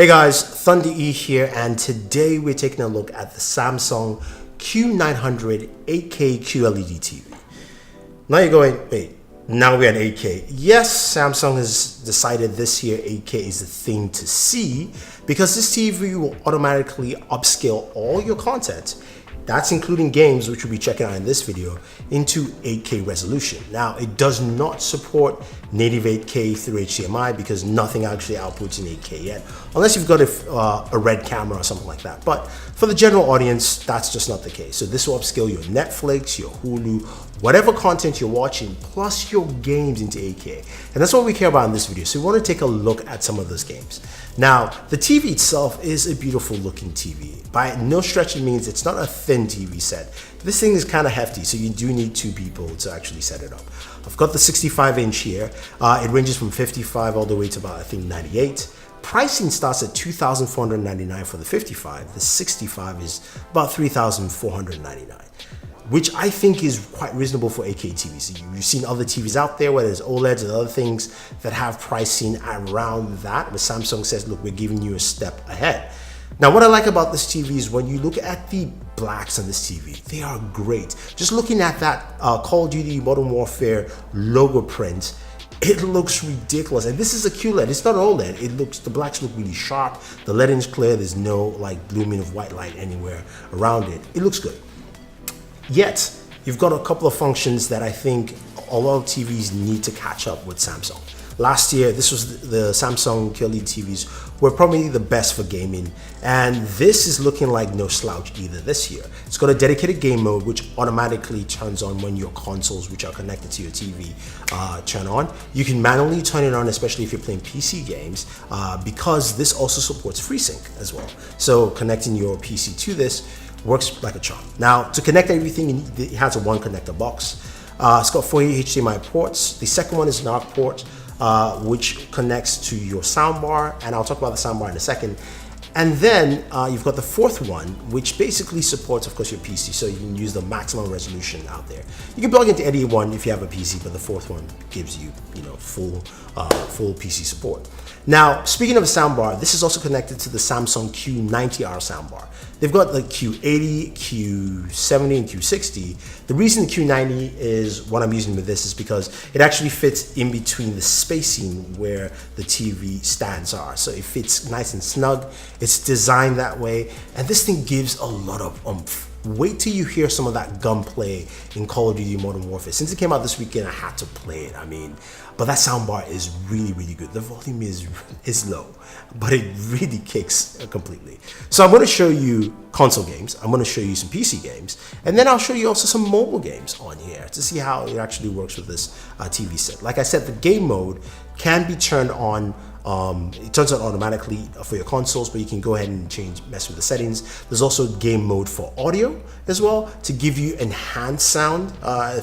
Hey guys, Thunder E here, and today we're taking a look at the Samsung Q900 8K QLED TV. Now you're going, wait, now we're at 8K. Yes, Samsung has decided this year 8K is the thing to see because this TV will automatically upscale all your content. That's including games, which we'll be checking out in this video, into 8K resolution. Now, it does not support native 8K through HDMI because nothing actually outputs in 8K yet, unless you've got a red camera or something like that. But for the general audience, that's just not the case. So this will upscale your Netflix, your Hulu, whatever content you're watching, plus your games into 8K. And that's what we care about in this video. So we want to take a look at some of those games. Now, the TV itself is a beautiful looking TV. By no stretch it means it's not a thin TV set. This thing is kind of hefty, so you do need two people to actually set it up. I've got the 65-inch here. It ranges from 55 all the way to about, I think, 98. Pricing starts at $2,499 for the 55. The 65 is about $3,499. Which I think is quite reasonable for 8K TVs. You've seen other TVs out there where there's OLEDs and other things that have pricing around that, but Samsung says, look, we're giving you a step ahead. Now, what I like about this TV is when you look at the blacks on this TV, they are great. Just looking at that Call of Duty Modern Warfare logo print, it looks ridiculous. And this is a QLED, it's not OLED. The blacks look really sharp, the lettering is clear, there's no like blooming of white light anywhere around it. It looks good. Yet, you've got a couple of functions that I think a lot of TVs need to catch up with Samsung. Last year, this was the Samsung QLED TVs were probably the best for gaming, and this is looking like no slouch either this year. It's got a dedicated game mode which automatically turns on when your consoles which are connected to your TV turn on. You can manually turn it on, especially if you're playing PC games, because this also supports FreeSync as well. So connecting your PC to this works like a charm. Now, to connect everything, it has a one connector box. It's got 4 HDMI ports. The second one is an ARC port, which connects to your soundbar, and I'll talk about the soundbar in a second. And then you've got the fourth one, which basically supports, of course, your PC, so you can use the maximum resolution out there. You can plug into any one if you have a PC, but the fourth one gives you, full PC support. Now, speaking of a soundbar, this is also connected to the Samsung Q900r soundbar. They've got the Q80, Q70, and Q60. The reason the Q90 is what I'm using with this is because it actually fits in between the spacing where the TV stands are. So it fits nice and snug. It's designed that way. And this thing gives a lot of oomph. Wait till you hear some of that gunplay in Call of Duty Modern Warfare. Since it came out this weekend, I had to play it. But that soundbar is really, really good. The volume is low, but it really kicks completely. So I'm going to show you console games. I'm going to show you some PC games, and then I'll show you also some mobile games on here to see how it actually works with this TV set. Like I said, the game mode can be turned on. It turns on automatically for your consoles, but you can go ahead and mess with the settings. There's also game mode for audio as well to give you enhanced sound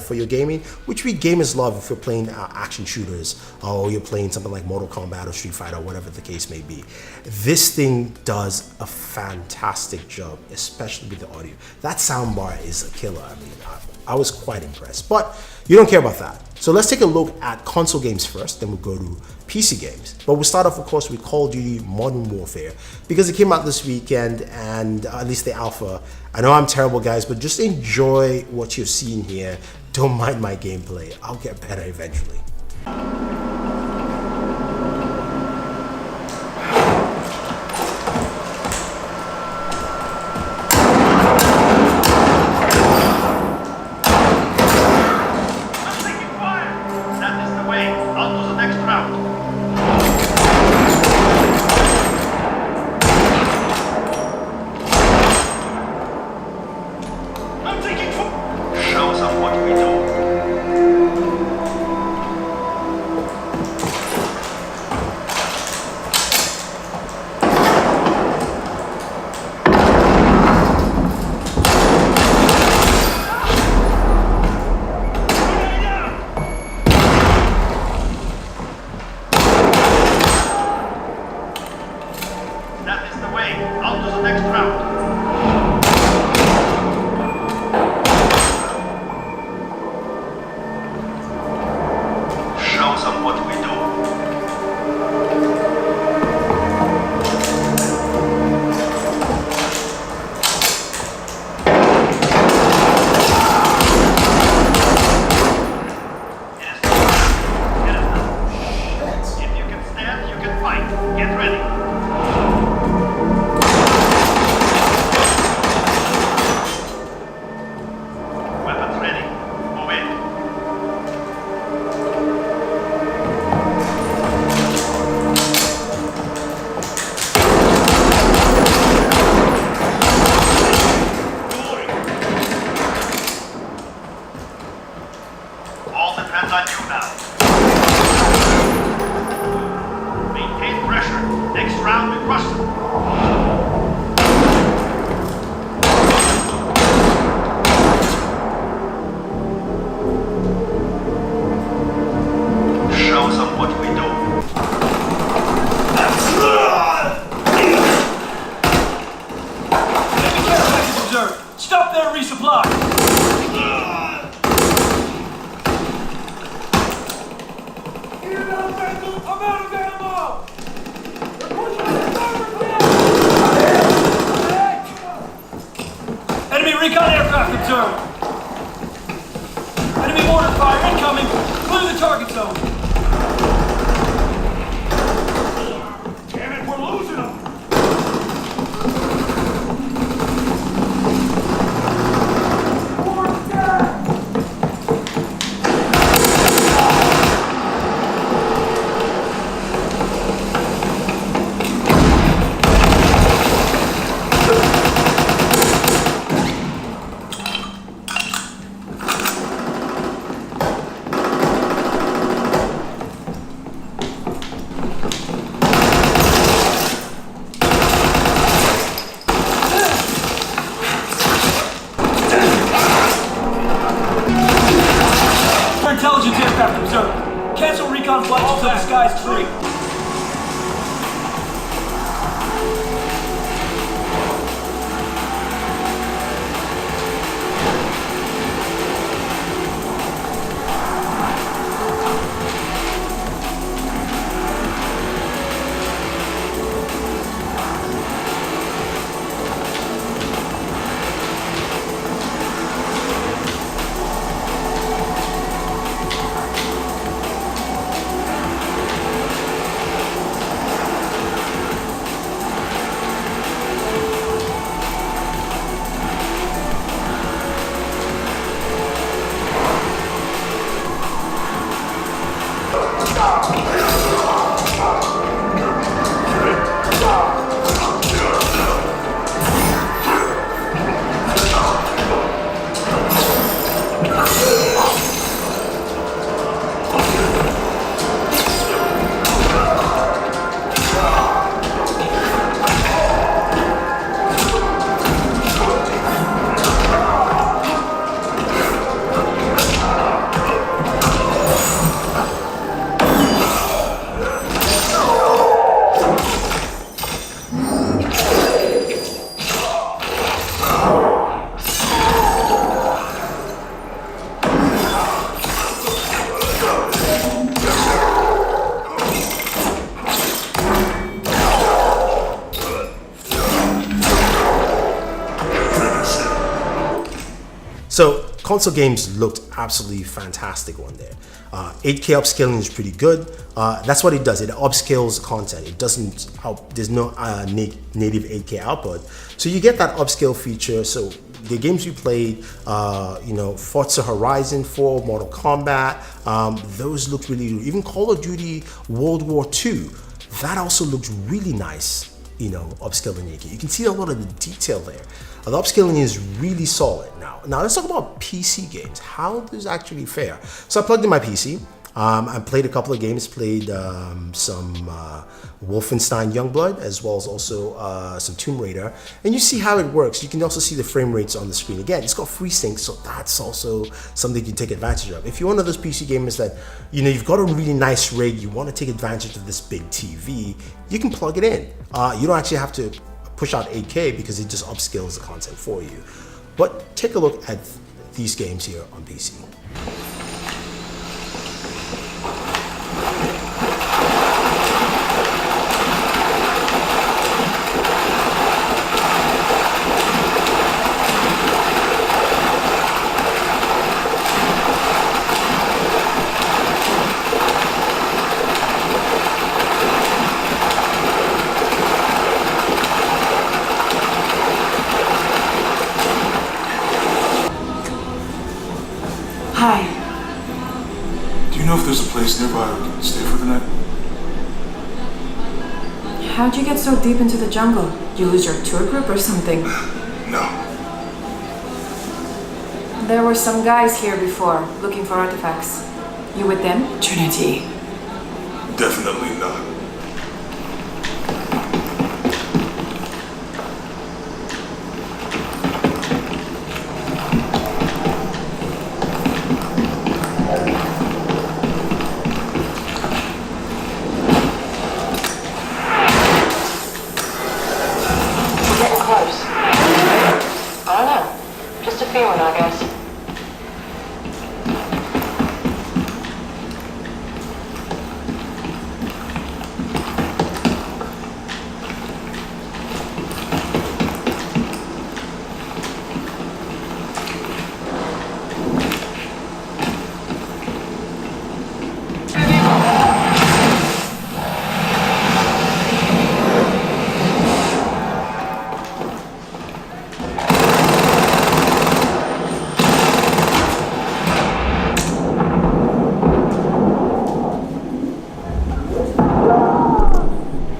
for your gaming, which we gamers love if you're playing action shooters or you're playing something like Mortal Kombat or Street Fighter, or whatever the case may be. This thing does a fantastic job, especially with the audio. That soundbar is a killer. I was quite impressed, but you don't care about that. So let's take a look at console games first, then we'll go to PC games. But we'll start off, of course, with Call of Duty Modern Warfare because it came out this weekend, and at least the alpha. I know I'm terrible, guys, but just enjoy what you're seeing here. Don't mind my gameplay. I'll get better eventually. Show some what we do. observed. Enemy mortar fire incoming. Clear the target zone. Damn it, we're losing them. Intelligence aircraft observed. Cancel recon flights until the sky's free. So console games looked absolutely fantastic on there. 8K upscaling is pretty good. That's what it does. It upscales content. It doesn't. There's no native 8K output, so you get that upscale feature. So the games we played, Forza Horizon 4, Mortal Kombat, those looked really good. Even Call of Duty World War II, that also looked really nice. Upscaling 8K. You can see a lot of the detail there. The upscaling is really solid. Now let's talk about PC games. How does it actually fare? So I plugged in my PC. I played a couple of games. Played some Wolfenstein Youngblood, as well as also some Tomb Raider. And you see how it works. You can also see the frame rates on the screen. Again, it's got FreeSync, so that's also something you take advantage of. If you're one of those PC gamers that, you've got a really nice rig, you want to take advantage of this big TV, you can plug it in. You don't actually have to push out 8K because it just upscales the content for you. But take a look at these games here on PC. Hi. Do you know if there's a place nearby we can stay for the night? How'd you get so deep into the jungle? You lose your tour group or something? No. There were some guys here before, looking for artifacts. You with them? Trinity. Definitely not.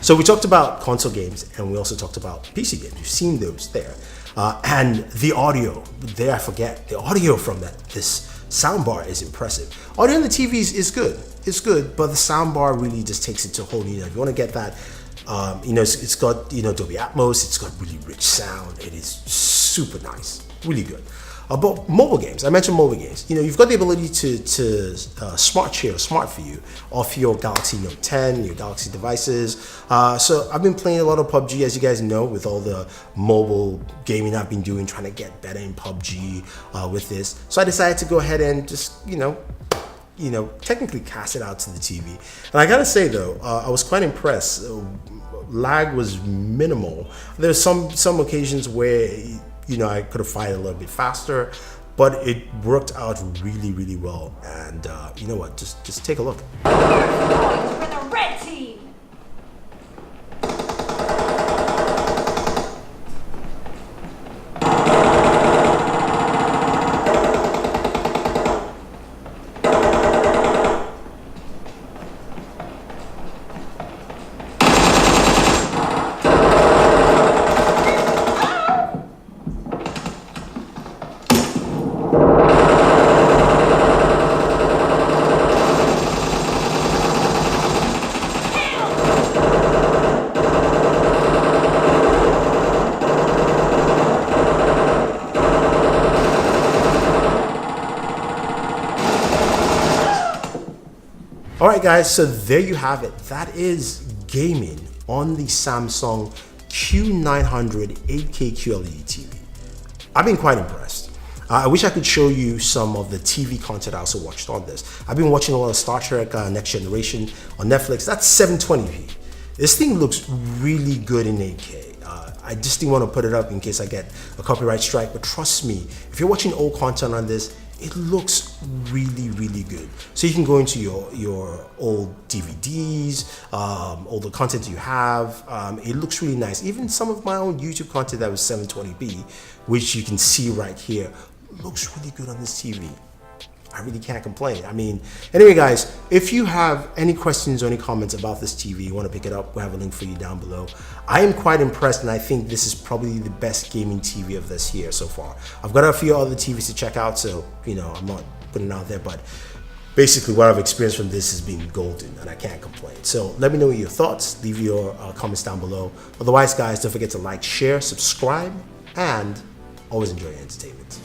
So we talked about console games and we also talked about PC games. You've seen those there. And the audio, there I forget, the audio from this soundbar is impressive. Audio on the TVs is good. It's good, but the soundbar really just takes it to a whole new level. If you want to get that, it's got, Dolby Atmos, it's got really rich sound. It is super nice, really good. But mobile games, I mentioned mobile games. You've got the ability to smart share, smart view off your Galaxy Note 10, your Galaxy devices. So I've been playing a lot of PUBG, as you guys know, with all the mobile gaming I've been doing, trying to get better in PUBG with this. So I decided to go ahead and just, technically cast it out to the TV. And I gotta say though, I was quite impressed. Lag was minimal. There's some occasions where I could have fired a little bit faster, but it worked out really, really well. And you know what? Just take a look. Points for the red team. All right, guys, so there you have it. That is gaming on the Samsung Q900 8K QLED TV. I've been quite impressed. I wish I could show you some of the TV content I also watched on this. I've been watching a lot of Star Trek Next Generation on Netflix. That's 720p. This thing looks really good in 8K. I just didn't want to put it up in case I get a copyright strike, but trust me, if you're watching old content on this, it looks really, really good. So you can go into your old DVDs, all the content you have. It looks really nice. Even some of my own YouTube content that was 720p, which you can see right here, looks really good on this TV. I really can't complain. Anyway, guys, if you have any questions or any comments about this TV, you want to pick it up, we'll have a link for you down below. I am quite impressed, and I think this is probably the best gaming TV of this year so far. I've got a few other TVs to check out, so, I'm not putting it out there, but basically what I've experienced from this has been golden, and I can't complain. So let me know your thoughts. Leave your comments down below. Otherwise, guys, don't forget to like, share, subscribe, and always enjoy your entertainment.